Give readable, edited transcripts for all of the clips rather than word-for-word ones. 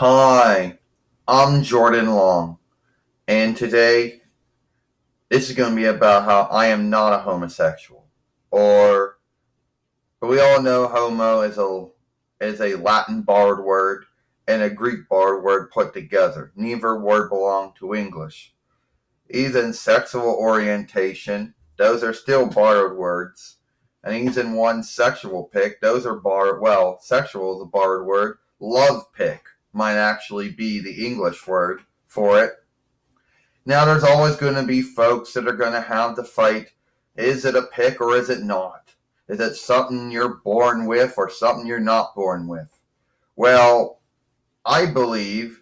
Hi, I'm Jordan Long, and today this is going to be about how I am not a homosexual. But we all know homo is a Latin borrowed word and a Greek borrowed word put together. Neither word belong to English. Even sexual orientation, those are still borrowed words. And even one sexual pick, those are borrowed. Well, sexual is a borrowed word. Love pick might actually be the English word for it. Now, there's always going to be folks that are going to have the fight. Is it a pick or is it not? Is it something you're born with or something you're not born with? Well, I believe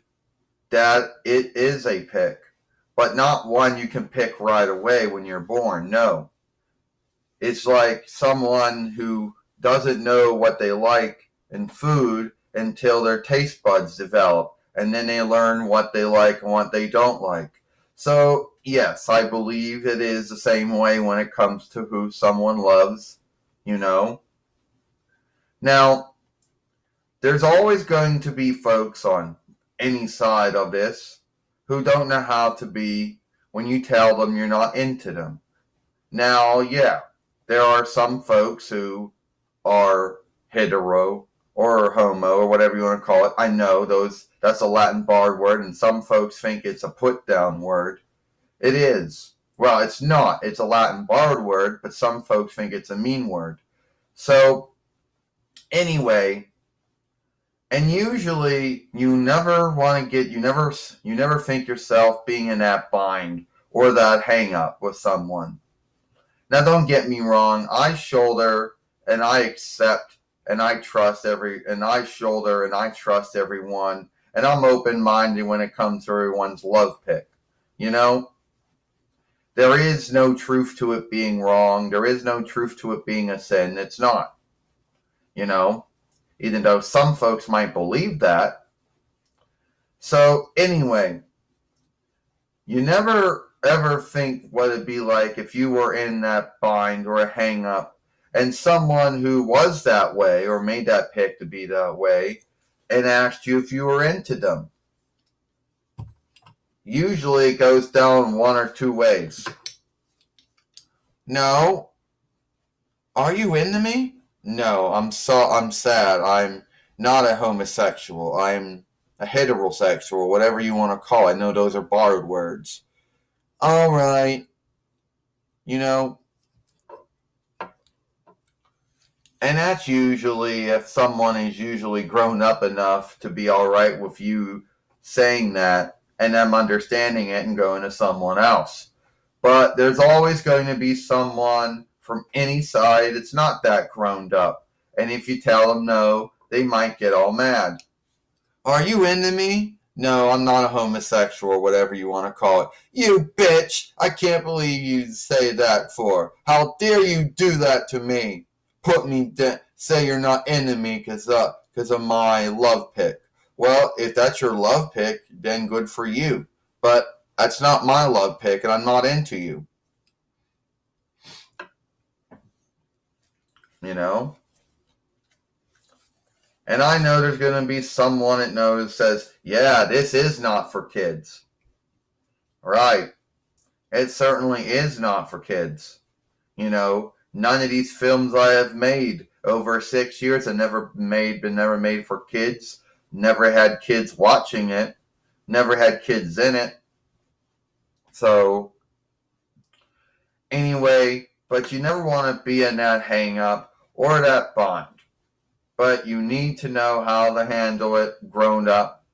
that it is a pick, but not one you can pick right away when you're born. No. It's like someone who doesn't know what they like in food until their taste buds develop, and then they learn what they like and what they don't like. So, yes, I believe it is the same way when it comes to who someone loves, you know. Now, there's always going to be folks on any side of this who don't know how to be when you tell them you're not into them. Now, yeah, there are some folks who are hetero or homo or whatever you want to call it. I know that's a Latin borrowed word, and some folks think it's a put down word. It is. Well, it's not. It's a Latin borrowed word, but some folks think it's a mean word. So, anyway, and usually you never think yourself being in that bind or that hang up with someone. Now, don't get me wrong. I shoulder and I accept and I trust everyone, and I'm open-minded when it comes to everyone's love pick. You know, there is no truth to it being wrong. There is no truth to it being a sin. It's not. You know, even though some folks might believe that. So, anyway, you never ever think what it'd be like if you were in that bind or a hang up and someone who was that way or made that pick to be that way and asked you if you were into them. Usually it goes down one or two ways. No. Are you into me? No, I'm sad. I'm not a homosexual. I'm a heterosexual, whatever you want to call it. I know those are borrowed words. All right. You know, and that's usually if someone is usually grown up enough to be all right with you saying that and them understanding it and going to someone else. But there's always going to be someone from any side that's not that grown up. And if you tell them no, they might get all mad. Are you into me? No, I'm not a homosexual or whatever you want to call it. You bitch! I can't believe you say that for. How dare you do that to me? Put me down. Say you're not into me because of my love pick. Well, if that's your love pick, then good for you. But that's not my love pick, and I'm not into you. You know? And I know there's going to be someone that knows says, yeah, this is not for kids. Right. It certainly is not for kids. You know, none of these films I have made over 6 years have never been made for kids. Never had kids watching it. Never had kids in it. So, anyway, but you never want to be in that hang up or that bond. But you need to know how to handle it grown up.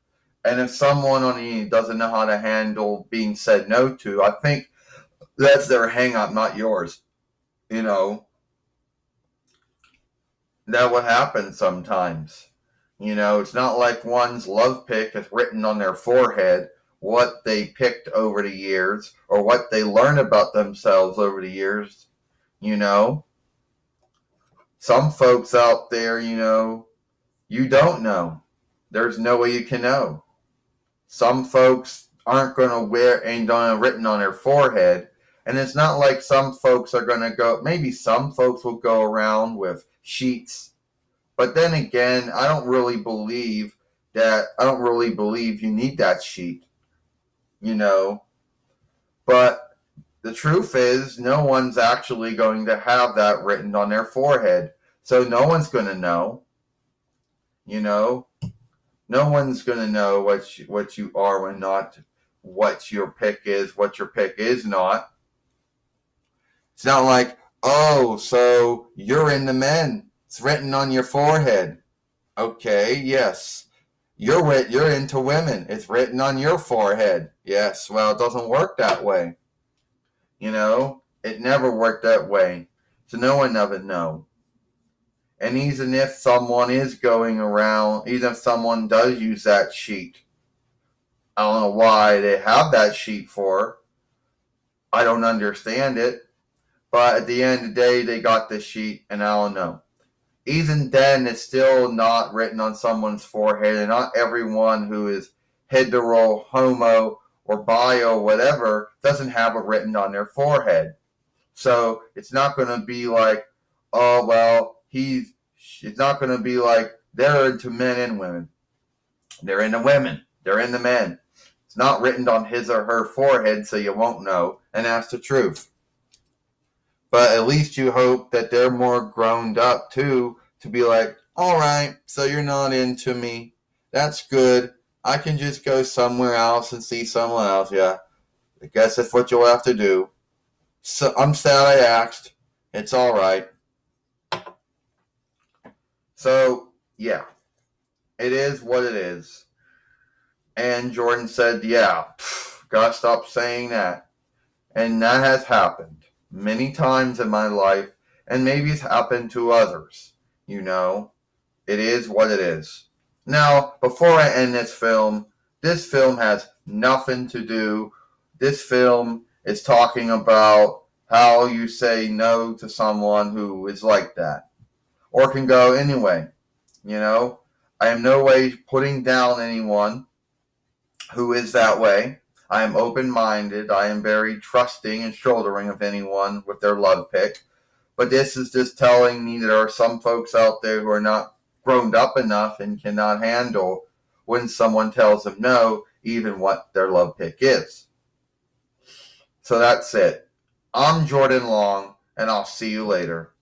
And if someone on you doesn't know how to handle being said no to, I think that's their hang up, not yours. You know, that would happen sometimes. You know, it's not like one's love pick is written on their forehead, what they picked over the years, or what they learned about themselves over the years, you know. Some folks out there, you know, you don't know. There's no way you can know. Some folks aren't going to wear ain't going to written on their forehead. And it's not like some folks are going to go, maybe some folks will go around with sheets. But then again, I don't really believe that I don't really believe you need that sheet, you know. But the truth is, no one's actually going to have that written on their forehead. So no one's going to know, you know. No one's going to know what you are and not, what your pick is, what your pick is not. It's not like, oh, so you're into men. It's written on your forehead. Okay, yes. You're into women. It's written on your forehead. Yes, well, it doesn't work that way. You know, it never worked that way. So no one ever know. And even if someone is going around, even if someone does use that sheet, I don't know why they have that sheet for. I don't understand it. But at the end of the day, they got the sheet, and I don't know. Even then, it's still not written on someone's forehead, and not everyone who is hetero, homo, or bi or whatever doesn't have it written on their forehead. So it's not going to be like, oh, well, it's not going to be like they're into men and women. They're into women. They're into men. It's not written on his or her forehead, so you won't know, and that's the truth. But at least you hope that they're more grown up, too, to be like, all right, so you're not into me. That's good. I can just go somewhere else and see someone else. Yeah, I guess that's what you'll have to do. So I'm sad I asked. It's all right. So, yeah, it is what it is. And Jordan said, yeah, gotta stop saying that. And that has happened many times in my life, and maybe it's happened to others. You know, it is what it is. Now, before I end this film has nothing to do. This film is talking about how you say no to someone who is like that, or can go anyway. You know, I am no way putting down anyone who is that way. I am open-minded. I am very trusting and shouldering of anyone with their love pick. But this is just telling me there are some folks out there who are not grown up enough and cannot handle when someone tells them no, even what their love pick is. So that's it. I'm Jordan Long, and I'll see you later.